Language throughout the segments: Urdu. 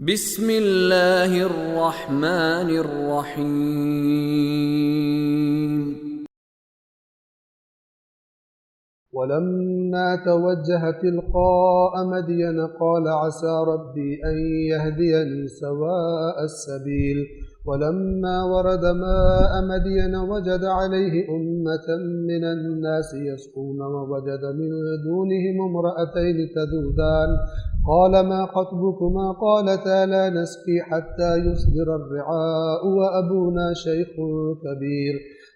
بسم اللہ الرحمن الرحیم ولما توجه تلقاء مدين قال عسى ربي أن يهديني سواء السبيل ولما ورد ماء مدين وجد عليه أمة من الناس يسقون ووجد من دونهم امرأتين تذودان قال ما خطبكما قالتا لا نسقي حتى يصدر الرعاء وأبونا شيخ كبير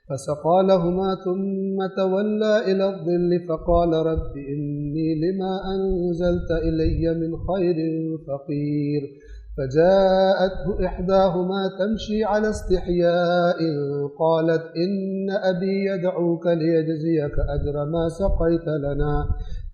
فسقى لهما ثم تولى إلى الظل فقال رب إني لما أنزلت إلي من خير فقير فجاءته إحداهما تمشي على استحياء قالت إن أبي يدعوك ليجزيك أجر ما سقيت لنا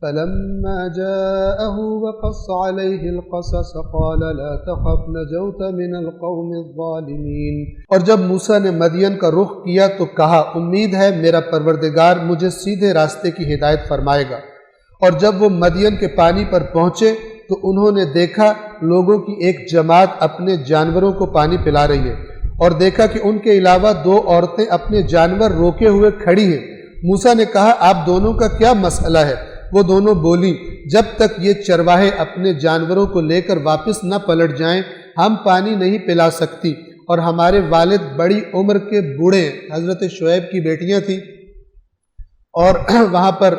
فلما جاءه وقص عليه القصص قال لا تخف نجوت من القوم الظالمين۔ اور جب موسیٰ نے مدین کا رخ کیا تو کہا امید ہے میرا پروردگار مجھے سیدھے راستے کی ہدایت فرمائے گا۔ اور جب وہ مدین کے پانی پر پہنچے تو انہوں نے دیکھا لوگوں کی ایک جماعت اپنے جانوروں کو پانی پلا رہی ہے، اور دیکھا کہ ان کے علاوہ دو عورتیں اپنے جانور روکے ہوئے کھڑی ہیں۔ موسیٰ نے کہا آپ دونوں کا کیا مسئلہ ہے؟ وہ دونوں بولی جب تک یہ چرواہے اپنے جانوروں کو لے کر واپس نہ پلٹ جائیں ہم پانی نہیں پلا سکتی، اور ہمارے والد بڑی عمر کے بوڑھے ہیں۔ حضرت شعیب کی بیٹیاں تھیں اور وہاں پر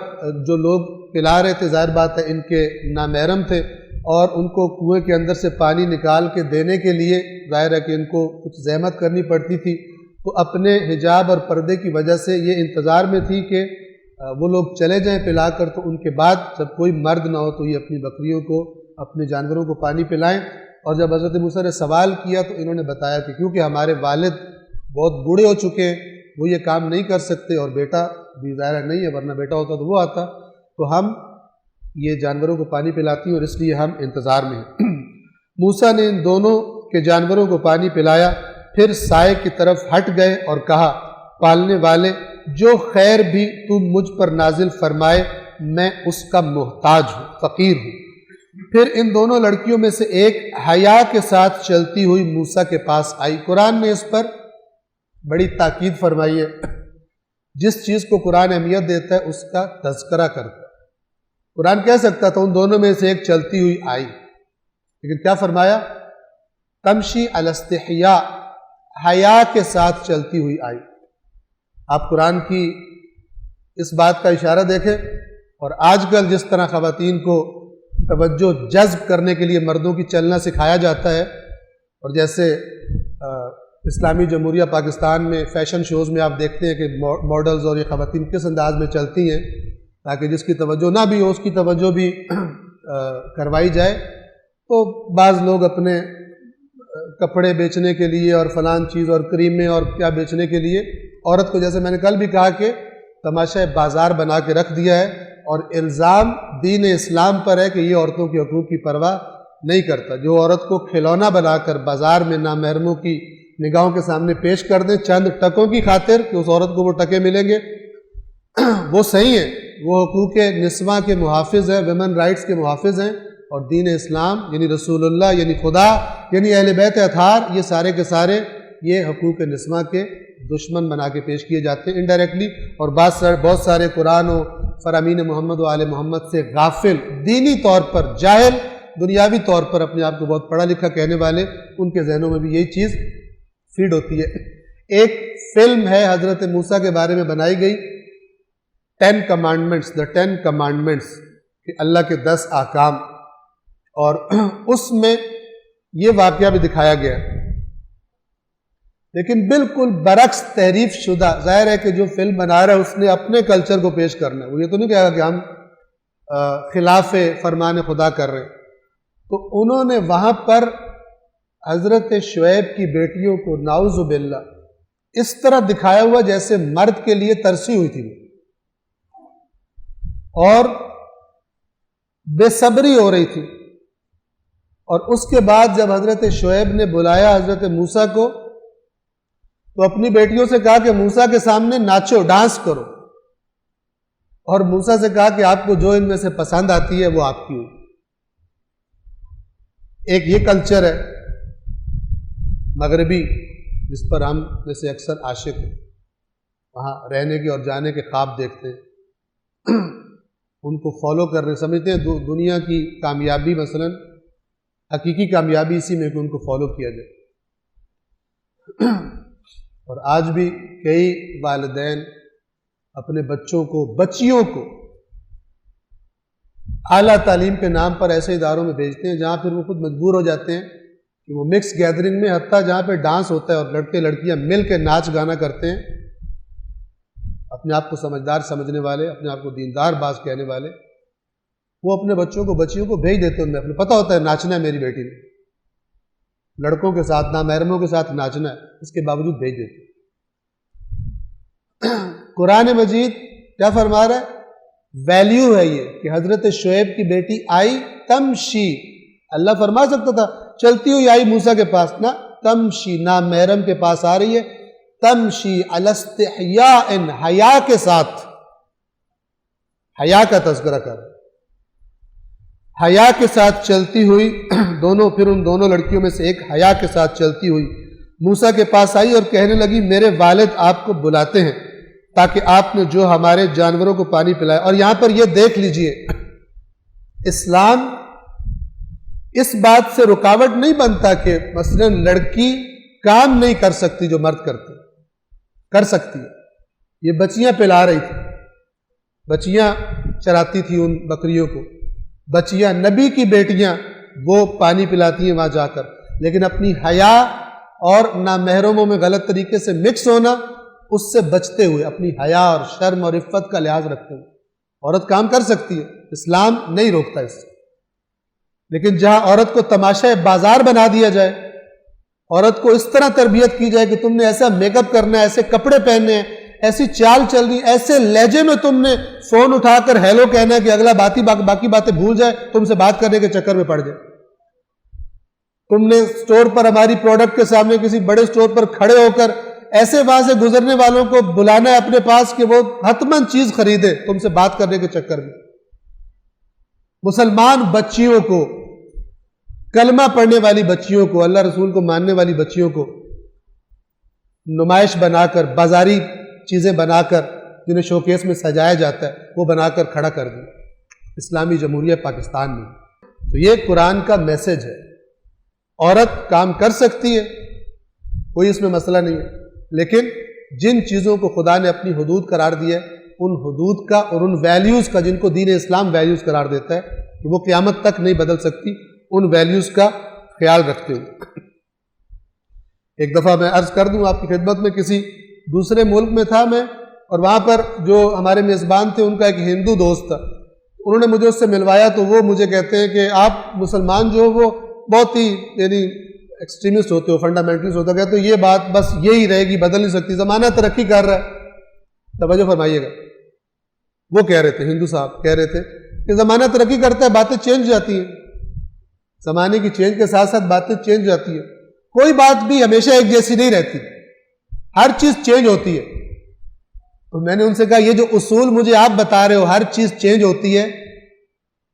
جو لوگ پلا رہے تھے ظاہر بات ہے ان کے نامحرم تھے، اور ان کو کنویں کے اندر سے پانی نکال کے دینے کے لیے ظاہر ہے کہ ان کو کچھ زحمت کرنی پڑتی تھی، تو اپنے حجاب اور پردے کی وجہ سے یہ انتظار میں تھی کہ وہ لوگ چلے جائیں پلا کر، تو ان کے بعد جب کوئی مرد نہ ہو تو یہ اپنی بکریوں کو اپنے جانوروں کو پانی پلائیں۔ اور جب حضرت موسیٰ نے سوال کیا تو انہوں نے بتایا کہ کیونکہ ہمارے والد بہت بوڑھے ہو چکے ہیں وہ یہ کام نہیں کر سکتے، اور بیٹا بھی ظاہر نہیں ہے، ورنہ بیٹا ہوتا تو وہ آتا، تو ہم یہ جانوروں کو پانی پلاتی ہیں اور اس لیے ہم انتظار میں ہیں۔ موسیٰ نے ان دونوں کے جانوروں کو پانی پلایا، پھر سائے کی طرف ہٹ گئے اور کہا پالنے والے جو خیر بھی تو مجھ پر نازل فرمائے میں اس کا محتاج ہوں، فقیر ہوں۔ پھر ان دونوں لڑکیوں میں سے ایک حیا کے ساتھ چلتی ہوئی موسیٰ کے پاس آئی۔ قرآن نے اس پر بڑی تاکید فرمائی ہے، جس چیز کو قرآن اہمیت دیتا ہے اس کا تذکرہ کرتا ہے۔ قرآن کہہ سکتا تھا ان دونوں میں سے ایک چلتی ہوئی آئی، لیکن کیا فرمایا؟ تمشی علی استحیاء، حیا کے ساتھ چلتی ہوئی آئی۔ آپ قرآن کی اس بات کا اشارہ دیکھیں، اور آج کل جس طرح خواتین کو توجہ جذب کرنے کے لیے مردوں کی چلنا سکھایا جاتا ہے، اور جیسے اسلامی جمہوریہ پاکستان میں فیشن شوز میں آپ دیکھتے ہیں کہ ماڈلز اور یہ خواتین کس انداز میں چلتی ہیں تاکہ جس کی توجہ نہ بھی ہو اس کی توجہ بھی کروائی جائے، تو بعض لوگ اپنے کپڑے بیچنے کے لیے اور فلان چیز اور کریمیں اور کیا بیچنے کے لیے عورت کو، جیسے میں نے کل بھی کہا کہ تماشا بازار بنا کے رکھ دیا ہے، اور الزام دین اسلام پر ہے کہ یہ عورتوں کے حقوق کی پرواہ نہیں کرتا۔ جو عورت کو کھلونا بنا کر بازار میں نامحرموں کی نگاہوں کے سامنے پیش کر دیں چند ٹکوں کی خاطر کہ اس عورت کو وہ ٹکے ملیں گے، وہ صحیح ہیں، وہ حقوق نسواں کے محافظ ہیں، ویمن رائٹس کے محافظ ہیں، اور دین اسلام یعنی رسول اللہ یعنی خدا یعنی اہل بیت اطہار یہ سارے کے سارے یہ حقوق نسواں کے دشمن بنا کے پیش کیے جاتے ہیں انڈائریکٹلی، اور بہت سارے قرآن و فرامین محمد و آل محمد سے غافل، دینی طور پر جاہل، دنیاوی طور پر اپنے آپ کو بہت پڑھا لکھا کہنے والے، ان کے ذہنوں میں بھی یہی چیز فیڈ ہوتی ہے۔ ایک فلم ہے حضرت موسیٰ کے بارے میں بنائی گئی، 10 کمانڈمنٹس، دا 10 کمانڈمنٹس، کہ اللہ کے 10 احکام، اور اس میں یہ واقعہ بھی دکھایا گیا، لیکن بالکل برعکس تحریف شدہ۔ ظاہر ہے کہ جو فلم بنا رہا ہے اس نے اپنے کلچر کو پیش کرنا ہے، وہ یہ تو نہیں کہے گا کہ ہم خلاف فرمان خدا کر رہے ہیں۔ تو انہوں نے وہاں پر حضرت شعیب کی بیٹیوں کو نعوذ باللہ اس طرح دکھایا ہوا جیسے مرد کے لیے ترسی ہوئی تھی، اور بے صبری ہو رہی تھی۔ اور اس کے بعد جب حضرت شعیب نے بلایا حضرت موسیٰ کو تو اپنی بیٹیوں سے کہا کہ موسیٰ کے سامنے ناچو، ڈانس کرو، اور موسیٰ سے کہا کہ آپ کو جو ان میں سے پسند آتی ہے وہ آپ کی ہوئی۔ ایک یہ کلچر ہے مغربی جس پر ہم میں سے اکثر عاشق ہیں، وہاں رہنے کے اور جانے کے خواب دیکھتے ہیں، ان کو فالو کرنے سمجھتے ہیں دنیا کی کامیابی مثلا حقیقی کامیابی اسی میں کہ ان کو فالو کیا جائے۔ اور آج بھی کئی والدین اپنے بچیوں کو اعلیٰ تعلیم کے نام پر ایسے اداروں میں بھیجتے ہیں جہاں پھر وہ خود مجبور ہو جاتے ہیں کہ وہ مکس گیدرنگ میں، حتیٰ جہاں پہ ڈانس ہوتا ہے اور لڑکے لڑکیاں مل کے ناچ گانا کرتے ہیں، اپنے آپ کو سمجھدار سمجھنے والے، اپنے آپ کو دیندار باز کہنے والے، وہ اپنے بچیوں کو بھیج دیتے ہیں، ان میں اپنے پتہ ہوتا ہے ناچنا ہے میری بیٹی نے، لڑکوں کے ساتھ نامحرموں کے ساتھ ناچنا ہے، اس کے باوجود بھیج دیتے ہیں۔ قرآن مجید کیا فرما رہا ہے؟ ویلیو ہے یہ کہ حضرت شعیب کی بیٹی آئی تمشی، اللہ فرما سکتا تھا چلتی ہوئی آئی موسیٰ کے پاس، نہ تمشی، نامحرم کے پاس آ رہی ہے، تمشی علی استحیاء، حیا کے ساتھ، حیا کا تذکرہ کر، حیا کے ساتھ چلتی ہوئی پھر ان دونوں لڑکیوں میں سے ایک حیا کے ساتھ چلتی ہوئی موسیٰ کے پاس آئی اور کہنے لگی میرے والد آپ کو بلاتے ہیں تاکہ آپ نے جو ہمارے جانوروں کو پانی پلایا۔ اور یہاں پر یہ دیکھ لیجئے، اسلام اس بات سے رکاوٹ نہیں بنتا کہ مثلا لڑکی کام نہیں کر سکتی جو مرد کر سکتی ہے۔ یہ بچیاں پلا رہی تھی، بچیاں چراتی تھی ان بکریوں کو، بچیاں نبی کی بیٹیاں وہ پانی پلاتی ہیں وہاں جا کر، لیکن اپنی حیا اور نامحرموں میں غلط طریقے سے مکس ہونا، اس سے بچتے ہوئے، اپنی حیا اور شرم اور عفت کا لحاظ رکھتے ہوئے عورت کام کر سکتی ہے، اسلام نہیں روکتا اس سے۔ لیکن جہاں عورت کو تماشا بازار بنا دیا جائے، عورت کو اس طرح تربیت کی جائے کہ تم نے ایسا میک اپ کرنا ہے، ایسے کپڑے پہننے ہیں، ایسی چال چلنی، ایسے لہجے میں تم نے فون اٹھا کر ہیلو کہنا ہے کہ اگلا باقی باتیں بھول جائے، تم سے بات کرنے کے چکر میں پڑ جائے۔ تم نے سٹور پر ہماری پروڈکٹ کے سامنے کسی بڑے سٹور پر کھڑے ہو کر ایسے وہاں سے گزرنے والوں کو بلانا ہے اپنے پاس کہ وہ حتماً چیز خریدے تم سے بات کرنے کے چکر میں۔ مسلمان بچیوں کو، کلمہ پڑھنے والی بچیوں کو، اللہ رسول کو ماننے والی بچیوں کو نمائش بنا کر، بازاری چیزیں بنا کر جنہیں شوکیس میں سجایا جاتا ہے وہ بنا کر کھڑا کر دیا اسلامی جمہوریہ پاکستان میں۔ تو یہ قرآن کا میسج ہے، عورت کام کر سکتی ہے، کوئی اس میں مسئلہ نہیں ہے، لیکن جن چیزوں کو خدا نے اپنی حدود قرار دیا ہے ان حدود کا اور ان ویلیوز کا، جن کو دین اسلام ویلیوز قرار دیتا ہے کہ وہ قیامت تک نہیں بدل سکتی، ان ویلیوز کا خیال رکھتے ہوئے۔ ایک دفعہ میں عرض کر دوں آپ کی خدمت میں، کسی دوسرے ملک میں تھا میں، اور وہاں پر جو ہمارے میزبان تھے ان کا ایک ہندو دوست تھا، انہوں نے مجھے اس سے ملوایا تو وہ مجھے کہتے ہیں کہ آپ مسلمان جو وہ بہت ہی یعنی ایکسٹریمسٹ ہوتے ہو، فنڈامنٹلسٹ ہوتا، کہتے یہ بات بس یہی رہے گی، بدل نہیں سکتی، زمانہ ترقی کر رہا ہے۔ توجہ فرمائیے گا، وہ کہہ رہے تھے، ہندو صاحب کہہ رہے تھے کہ زمانہ ترقی کرتا ہے، باتیں چینج جاتی ہیں، زمانے کی چینج کے ساتھ ساتھ باتیں چینج جاتی ہیں، کوئی بات بھی ہمیشہ ایک جیسی نہیں رہتی، ہر چیز چینج ہوتی ہے۔ تو میں نے ان سے کہا یہ جو اصول مجھے آپ بتا رہے ہو ہر چیز چینج ہوتی ہے،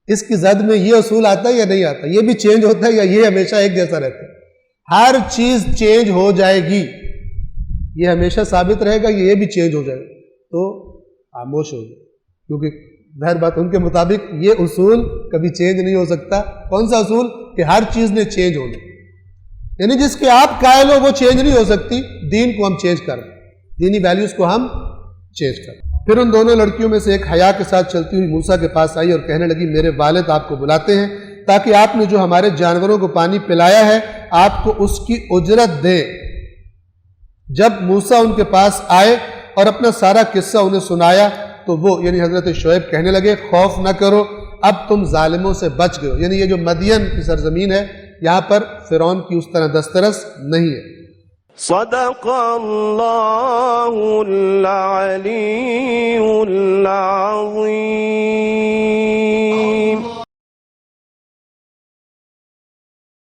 اس کی زد میں یہ اصول آتا ہے یا نہیں آتا؟ یہ بھی چینج ہوتا ہے یا یہ ہمیشہ ایک جیسا رہتا ہے؟ ہر چیز چینج ہو جائے گی، یہ ہمیشہ ثابت رہے گا یہ بھی چینج ہو جائے گا، تو خاموش ہو جائے، کیونکہ ظاہر بات ان کے مطابق یہ اصول کبھی چینج نہیں ہو سکتا۔ کون سا اصول؟ کہ ہر چیز نے چینج ہونا، یعنی جس کے آپ قائل ہو وہ چینج نہیں ہو سکتی، دین کو ہم چینج کریں، دینی ویلیوز کو ہم چینج کریں۔ پھر ان دونوں لڑکیوں میں سے ایک حیا کے ساتھ چلتی ہوئی موسیٰ کے پاس آئی اور کہنے لگی میرے والد آپ کو بلاتے ہیں تاکہ آپ نے جو ہمارے جانوروں کو پانی پلایا ہے آپ کو اس کی اجرت دیں۔ جب موسیٰ ان کے پاس آئے اور اپنا سارا قصہ انہیں سنایا تو وہ یعنی حضرت شعیب کہنے لگے خوف نہ کرو، اب تم ظالموں سے بچ گئے ہو، یعنی یہ جو مدین کی سرزمین ہے یہاں پر فرعون کی اس طرح دسترس نہیں ہے۔ صدق اللہ العلی العظیم۔